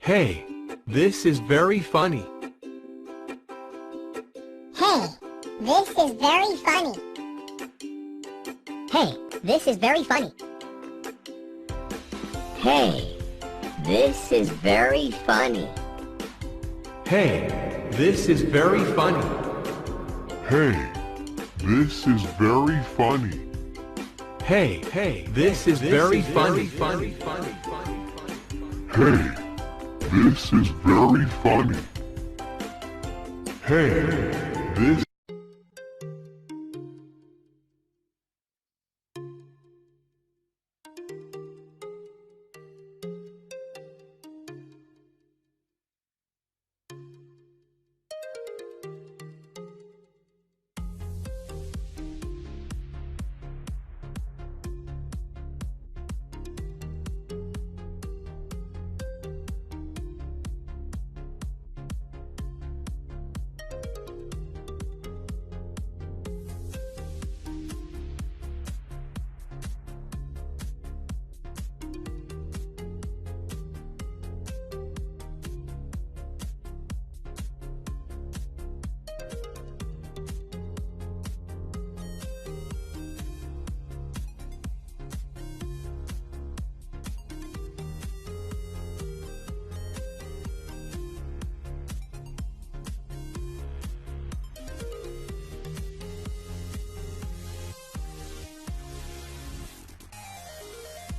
Hey, this is very funny. Hey, this is very funny. Hey, this is very funny. Hey, this is very funny. Hey, this is very funny. Hey, this is very funny. Hey, this is very funny. Hey, this is very funny. Hey, this